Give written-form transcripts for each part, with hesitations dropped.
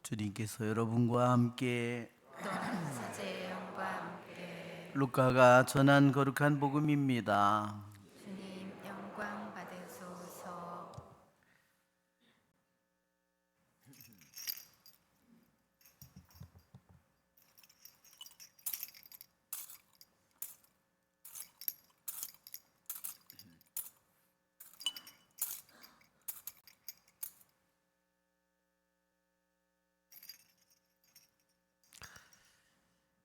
주님께서 여러분과 함께 또한 사제의 영과 함께 루카가 전한 거룩한 복음입니다. 주님 영광 받으소서.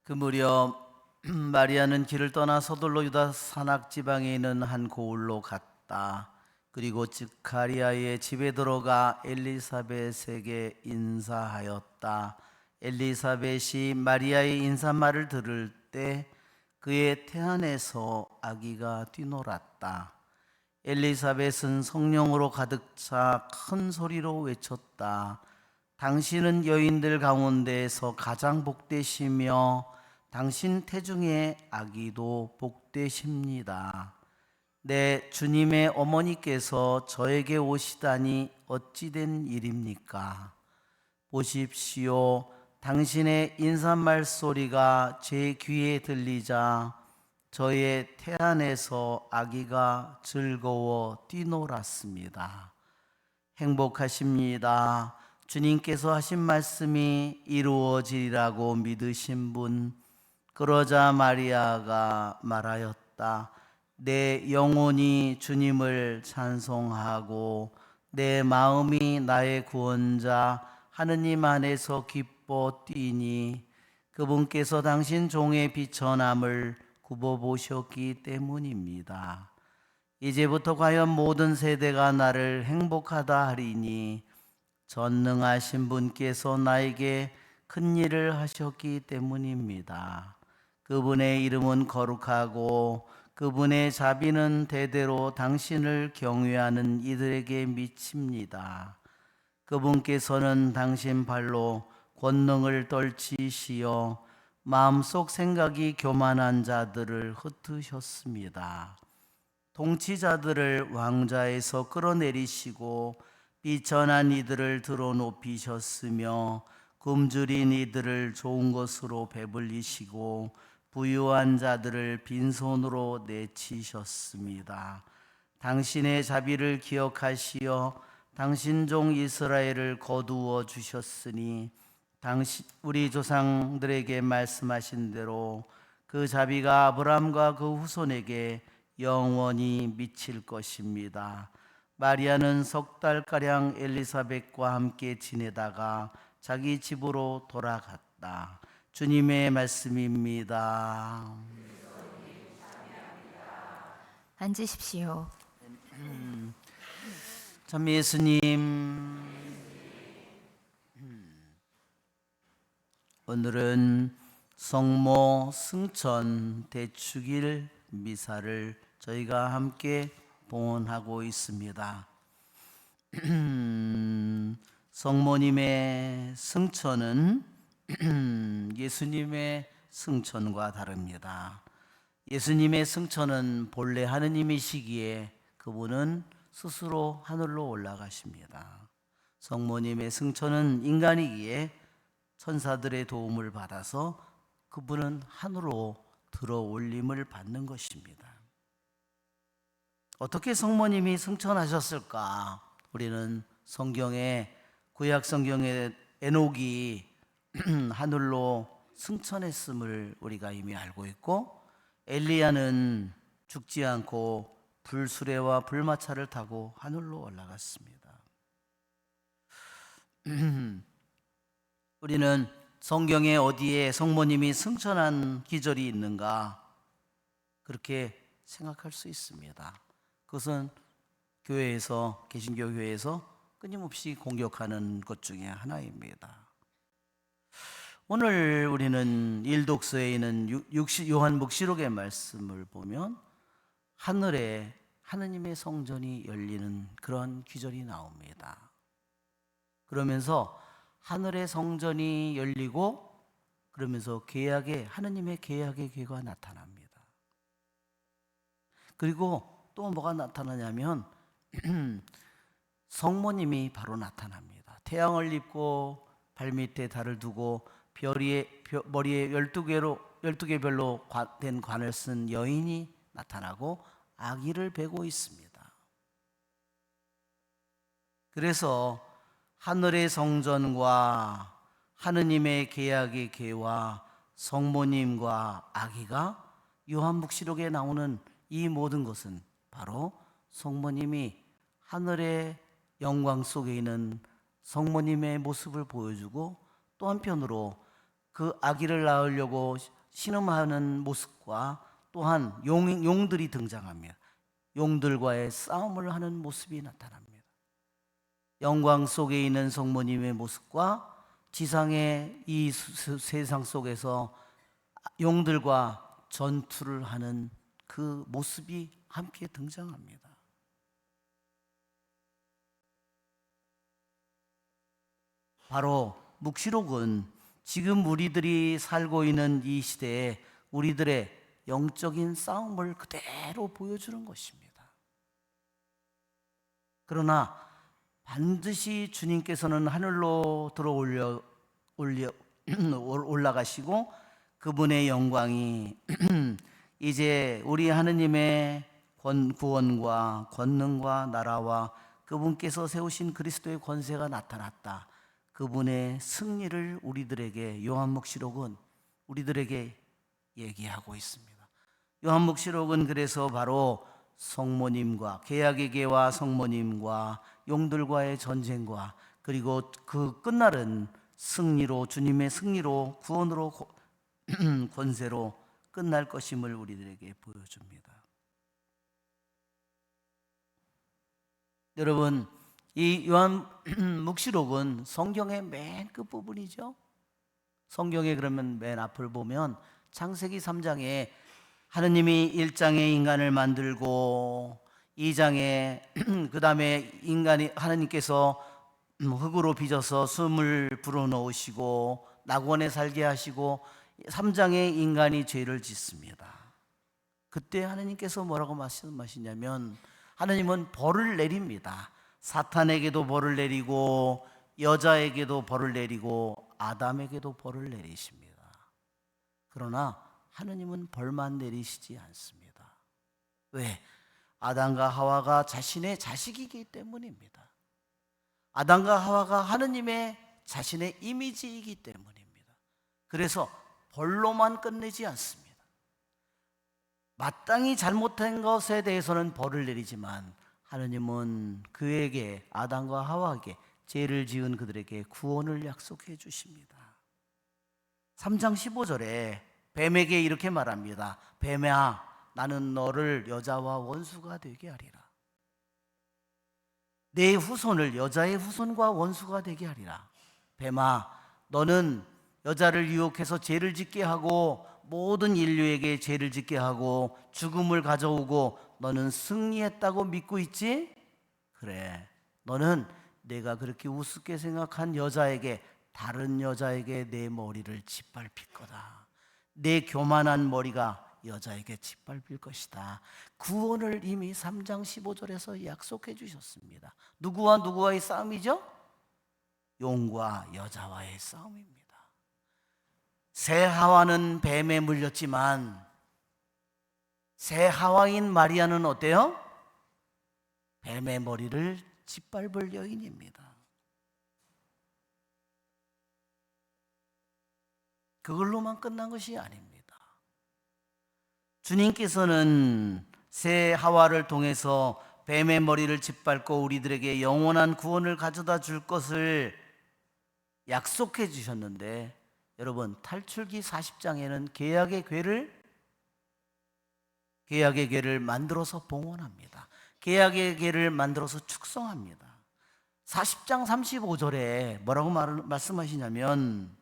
그 무렵 마리아는 길을 떠나 서둘러 유다 산악 지방에 있는 한 고을로 갔다. 그리고 스가랴의 집에 들어가 엘리사벳에게 인사하였다. 엘리사벳이 마리아의 인사말을 들을 때 그의 태안에서 아기가 뛰놀았다. 엘리사벳은 성령으로 가득 차 큰 소리로 외쳤다. 당신은 여인들 가운데에서 가장 복되시며 당신 태중의 아기도 복되십니다. 내 주님의 어머니께서 저에게 오시다니 어찌된 일입니까? 보십시오. 당신의 인사말 소리가 제 귀에 들리자 저의 태안에서 아기가 즐거워 뛰놀았습니다. 행복하십니다. 주님께서 하신 말씀이 이루어지리라고 믿으신 분. 그러자 마리아가 말하였다. 내 영혼이 주님을 찬송하고 내 마음이 나의 구원자 하느님 안에서 기뻐 뛰니 그분께서 당신 종의 비천함을 굽어보셨기 때문입니다. 이제부터 과연 모든 세대가 나를 행복하다 하리니 전능하신 분께서 나에게 큰 일을 하셨기 때문입니다. 그분의 이름은 거룩하고 그분의 자비는 대대로 당신을 경외하는 이들에게 미칩니다. 그분께서는 당신 발로 권능을 떨치시어 마음속 생각이 교만한 자들을 흩으셨습니다. 통치자들을 왕좌에서 끌어내리시고 비천한 이들을 들어 높이셨으며 굶주린 이들을 좋은 것으로 배불리시고 부유한 자들을 빈손으로 내치셨습니다. 당신의 자비를 기억하시어 당신 종 이스라엘을 거두어 주셨으니 우리 조상들에게 말씀하신 대로 그 자비가 아브라함과 그 후손에게 영원히 미칠 것입니다. 마리아는 석 달가량 엘리사벳과 함께 지내다가 자기 집으로 돌아갔다. 주님의 말씀입니다. 앉으십시오. 참 예수님, 오늘은 성모 승천 대축일 미사를 저희가 함께 봉헌하고 있습니다. 성모님의 승천은 예수님의 승천과 다릅니다. 예수님의 승천은 본래 하느님이시기에 그분은 스스로 하늘로 올라가십니다. 성모님의 승천은 인간이기에 천사들의 도움을 받아서 그분은 하늘로 들어 올림을 받는 것입니다. 어떻게 성모님이 승천하셨을까? 우리는 성경에 구약 성경에 에녹이 하늘로 승천했음을 우리가 이미 알고 있고 엘리야는 죽지 않고 불수레와 불마차를 타고 하늘로 올라갔습니다. 우리는 성경에 어디에 성모님이 승천한 기절이 있는가 그렇게 생각할 수 있습니다. 그것은 교회에서 개신교 교회에서 끊임없이 공격하는 것 중에 하나입니다. 오늘 우리는 일독서에 있는 요한묵시록의 말씀을 보면 하늘에 하느님의 성전이 열리는 그런 기절이 나옵니다. 그러면서 하늘의 성전이 열리고 그러면서 하느님의 계약의 궤가 나타납니다. 그리고 또 뭐가 나타나냐면 성모님이 바로 나타납니다. 태양을 입고 발밑에 달을 두고 머리에 12개 별로 된 관을 쓴 여인이 나타나고 아기를 베고 있습니다. 그래서 하늘의 성전과 하느님의 계약의 궤와 성모님과 아기가 요한복시록에 나오는 이 모든 것은 바로 성모님이 하늘의 영광 속에 있는 성모님의 모습을 보여주고, 또 한편으로 그 아기를 낳으려고 신음하는 모습과 또한 용들이 등장합니다. 용들과의 싸움을 하는 모습이 나타납니다. 영광 속에 있는 성모님의 모습과 지상의 이 세상 속에서 용들과 전투를 하는 그 모습이 함께 등장합니다. 바로 묵시록은 지금 우리들이 살고 있는 이 시대에 우리들의 영적인 싸움을 그대로 보여주는 것입니다. 그러나 반드시 주님께서는 하늘로 올라가시고 그분의 영광이 이제 우리 하느님의 구원과 권능과 나라와 그분께서 세우신 그리스도의 권세가 나타났다. 그분의 승리를 우리들에게 요한복시록은 우리들에게 얘기하고 있습니다. 요한복시록은 그래서 바로 성모님과 계약의 궤와 성모님과 용들과의 전쟁과 그리고 그 끝날은 승리로, 주님의 승리로, 구원으로, 권세로 끝날 것임을 우리들에게 보여줍니다. 여러분, 이 요한묵시록은 성경의 맨 끝부분이죠. 성경에 그러면 맨 앞을 보면 창세기 3장에 하느님이 1장에 인간을 만들고 2장에 그 다음에 하느님께서 흙으로 빚어서 숨을 불어넣으시고 낙원에 살게 하시고 3장에 인간이 죄를 짓습니다. 그때 하느님께서 뭐라고 말씀하시냐면 하느님은 벌을 내립니다. 사탄에게도 벌을 내리고 여자에게도 벌을 내리고 아담에게도 벌을 내리십니다. 그러나 하느님은 벌만 내리시지 않습니다. 왜? 아담과 하와가 자신의 자식이기 때문입니다. 아담과 하와가 하느님의 자신의 이미지이기 때문입니다. 그래서 벌로만 끝내지 않습니다. 마땅히 잘못한 것에 대해서는 벌을 내리지만 하느님은 그에게, 아담과 하와에게, 죄를 지은 그들에게 구원을 약속해 주십니다. 3장 15절에 뱀에게 이렇게 말합니다. 뱀아, 나는 너를 여자와 원수가 되게 하리라. 내 후손을 여자의 후손과 원수가 되게 하리라. 뱀아, 너는 여자를 유혹해서 죄를 짓게 하고 모든 인류에게 죄를 짓게 하고 죽음을 가져오고 너는 승리했다고 믿고 있지? 그래, 너는 내가 그렇게 우습게 생각한 여자에게, 다른 여자에게 내 머리를 짓밟힐 거다. 내 교만한 머리가 여자에게 짓밟힐 것이다. 구원을 이미 3장 15절에서 약속해 주셨습니다. 누구와 누구와의 싸움이죠? 용과 여자와의 싸움입니다. 새 하와는 뱀에 물렸지만 새 하와인 마리아는 어때요? 뱀의 머리를 짓밟을 여인입니다. 그걸로만 끝난 것이 아닙니다. 주님께서는 새 하와를 통해서 뱀의 머리를 짓밟고 우리들에게 영원한 구원을 가져다 줄 것을 약속해 주셨는데, 여러분, 탈출기 40장에는 계약의 궤를 만들어서 봉헌합니다. 계약의 궤를 만들어서 축성합니다. 40장 35절에 뭐라고 말씀하시냐면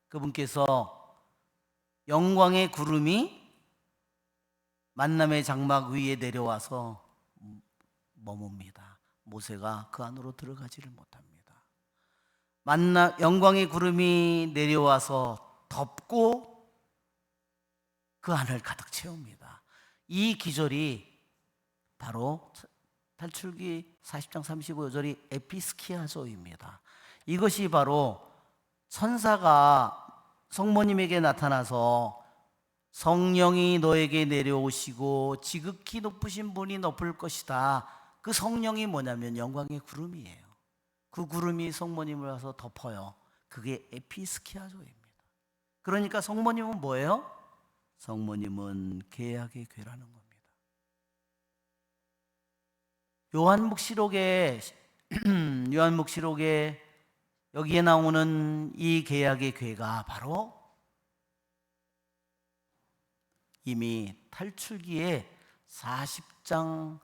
그분께서 영광의 구름이 만남의 장막 위에 내려와서 머뭅니다. 모세가 그 안으로 들어가지를 못합니다. 영광의 구름이 내려와서 덮고 그 안을 가득 채웁니다. 이 기절이 바로 탈출기 40장 35절이 에피스키아조입니다. 이것이 바로 천사가 성모님에게 나타나서 성령이 너에게 내려오시고 지극히 높으신 분이 높을 것이다. 그 성령이 뭐냐면 영광의 구름이에요. 그 구름이 성모님을 와서 덮어요. 그게 에피스키아조입니다. 그러니까 성모님은 뭐예요? 성모님은 계약의 궤라는 겁니다. 요한묵시록에 여기에 나오는 이 계약의 궤가 바로 이미 탈출기에 40장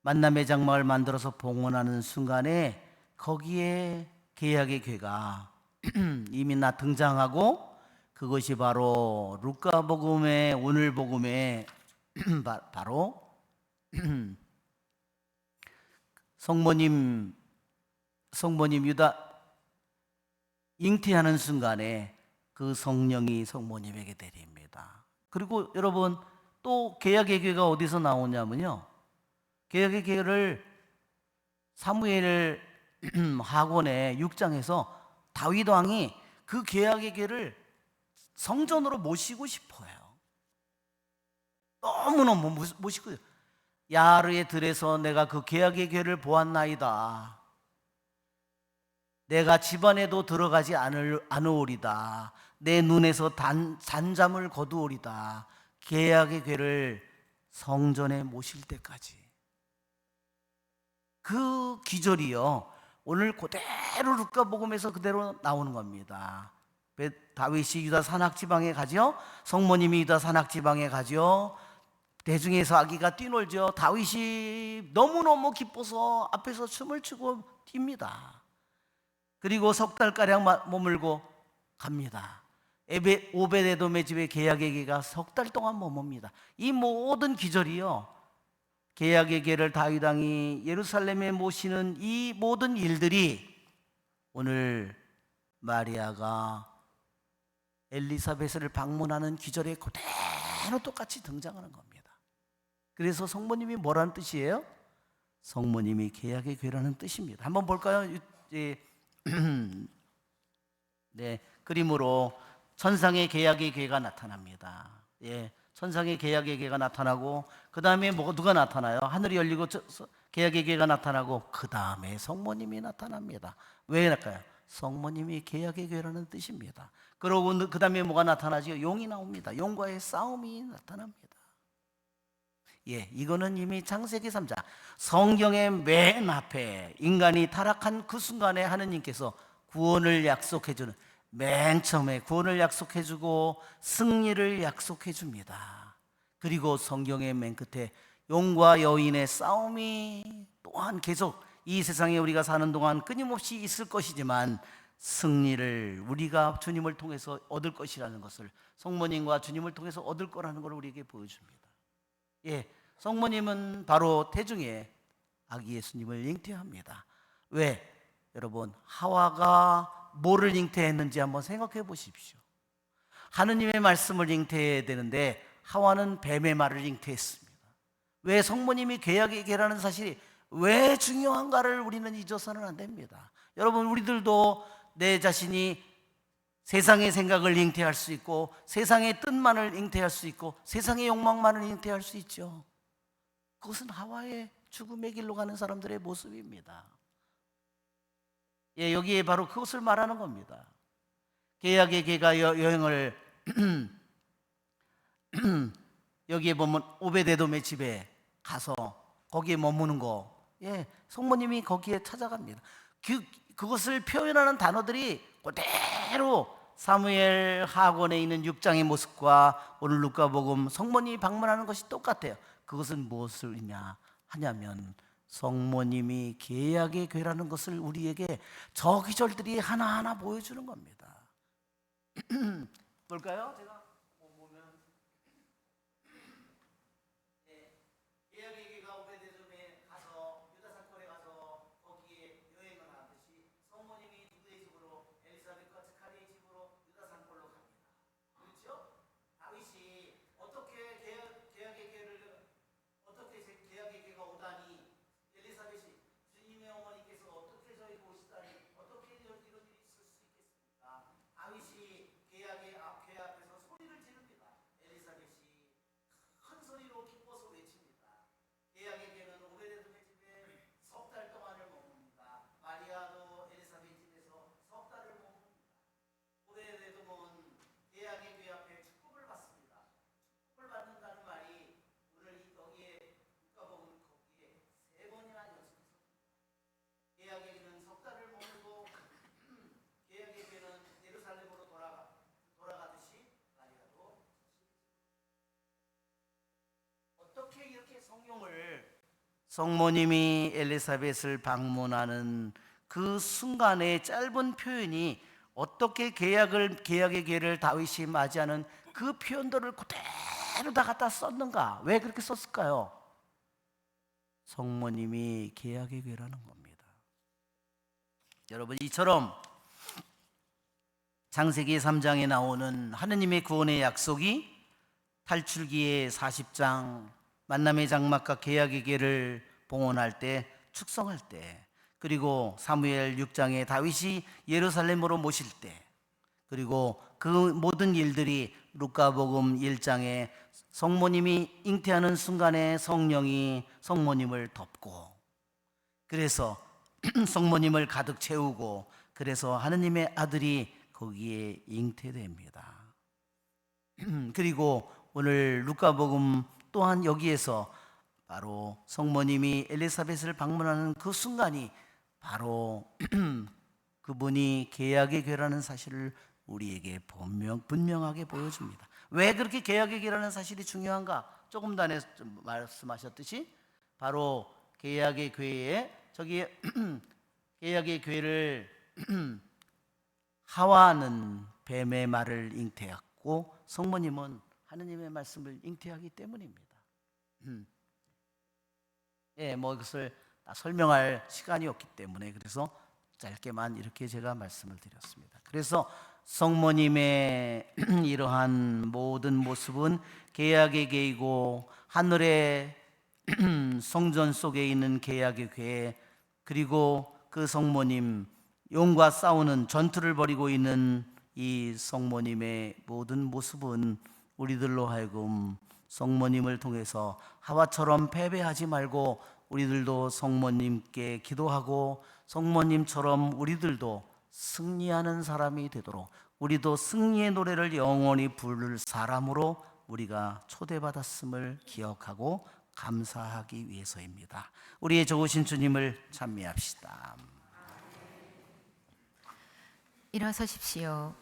만남의 장막을 만들어서 봉헌하는 순간에 거기에 계약의 궤가 이미 등장하고, 그것이 바로 루카복음의 오늘 복음에 바로 성모님 유다 잉태하는 순간에 그 성령이 성모님에게 내립니다. 그리고 여러분, 또 계약의 궤가 어디서 나오냐면요, 계약의 궤를 사무엘 하곤의 6장에서 다윗 왕이 그 계약의 궤를 성전으로 모시고 싶어요. 너무너무 모시고, 야르의 들에서 내가 그 계약의 궤를 보았나이다. 내가 집안에도 들어가지 않으오리다. 내 눈에서 잔잠을 거두오리다. 계약의 궤를 성전에 모실 때까지. 그 기절이요, 오늘 그대로 루카복음에서 그대로 나오는 겁니다. 다윗이 유다 산악지방에 가죠. 성모님이 유다 산악지방에 가죠. 대중에서 아기가 뛰놀죠. 다윗이 너무너무 기뻐서 앞에서 춤을 추고 뜁니다. 그리고 석 달가량 머물고 갑니다. 오베데돔의 집에 계약의 궤가 석 달 동안 머뭅니다. 이 모든 기절이요, 계약의 궤를 다윗 왕이 예루살렘에 모시는 이 모든 일들이 오늘 마리아가 엘리사벳을 방문하는 기절에 그대로 똑같이 등장하는 겁니다. 그래서 성모님이 뭐라는 뜻이에요? 성모님이 계약의 궤라는 뜻입니다. 한번 볼까요? 네, 그림으로 천상의 계약의 궤가 나타납니다. 예, 천상의 계약의 궤가 나타나고, 그 다음에 누가 나타나요? 하늘이 열리고 계약의 궤가 나타나고, 그 다음에 성모님이 나타납니다. 왜 그럴까요? 성모님이 계약의 궤라는 뜻입니다. 그러고 그 다음에 뭐가 나타나죠? 용이 나옵니다. 용과의 싸움이 나타납니다. 예, 이거는 이미 창세기 3장 성경의 맨 앞에 인간이 타락한 그 순간에 하느님께서 구원을 약속해주는, 맨 처음에 구원을 약속해주고 승리를 약속해줍니다. 그리고 성경의 맨 끝에 용과 여인의 싸움이 또한 계속 이 세상에 우리가 사는 동안 끊임없이 있을 것이지만 승리를 우리가 주님을 통해서 얻을 것이라는 것을, 성모님과 주님을 통해서 얻을 거라는 걸 우리에게 보여줍니다. 예, 성모님은 바로 태중에 아기 예수님을 잉태합니다. 왜? 여러분, 하와가 뭐를 잉태했는지 한번 생각해 보십시오. 하느님의 말씀을 잉태해야 되는데 하와는 뱀의 말을 잉태했습니다. 왜? 성모님이 계약의 궤라는 사실이 왜 중요한가를 우리는 잊어서는 안 됩니다. 여러분, 우리들도 내 자신이 세상의 생각을 잉태할 수 있고, 세상의 뜻만을 잉태할 수 있고, 세상의 욕망만을 잉태할 수 있죠. 그것은 하와의 죽음의 길로 가는 사람들의 모습입니다. 예, 여기에 바로 그것을 말하는 겁니다. 계약의 궤가 여행을 여기에 보면 오베데돔의 집에 가서 거기에 머무는 거, 예, 성모님이 거기에 찾아갑니다. 그것을 표현하는 단어들이 그대로 사무엘 하곤에 있는 6장의 모습과 오늘 루카복음 성모님이 방문하는 것이 똑같아요. 그것은 무엇을 하냐면 성모님이 계약의 궤라는 것을 우리에게 저 기절들이 하나하나 보여주는 겁니다. 볼까요? 제가 보면 계약의 궤가 오베데돔에 가서 어떻게 이렇게 성모님이 엘리사벳을 방문하는 그 순간의 짧은 표현이 어떻게 계약의 계를 다윗이 맞이하는 그 표현들을 그대로 다 갖다 썼는가? 왜 그렇게 썼을까요? 성모님이 계약의 계라는 겁니다. 여러분, 이처럼 창세기 3장에 나오는 하느님의 구원의 약속이 탈출기의 40장 만남의 장막과 계약의 계를 봉헌할 때, 축성할 때, 그리고 사무엘 6장에 다윗이 예루살렘으로 모실 때, 그리고 그 모든 일들이 루카복음 1장에 성모님이 잉태하는 순간에 성령이 성모님을 덮고, 그래서 성모님을 가득 채우고, 그래서 하느님의 아들이 거기에 잉태됩니다. 그리고 오늘 루카복음 또한 여기에서 바로 성모님이 엘리사벳을 방문하는 그 순간이 바로 그분이 계약의 계라는 사실을 우리에게 분명하게 보여줍니다. 왜 그렇게 계약의 계라는 사실이 중요한가? 조금 전에 말씀하셨듯이 바로 계약의 궤에 저기 계약의 궤를 하와는 뱀의 말을 잉태했고 성모님은 하느님의 말씀을 잉태하기 때문입니다. 그것을 다 설명할 시간이 없기 때문에 그래서 짧게만 이렇게 제가 말씀을 드렸습니다. 그래서 성모님의 이러한 모든 모습은 계약의 계이고 하늘의 성전 속에 있는 계약의 궤, 그리고 그 성모님 용과 싸우는 전투를 벌이고 있는 이 성모님의 모든 모습은 우리들로 하여금 성모님을 통해서 하와처럼 패배하지 말고 우리들도 성모님께 기도하고 성모님처럼 우리들도 승리하는 사람이 되도록, 우리도 승리의 노래를 영원히 부를 사람으로 우리가 초대받았음을 기억하고 감사하기 위해서입니다. 우리의 좋으신 주님을 찬미합시다. 일어서십시오.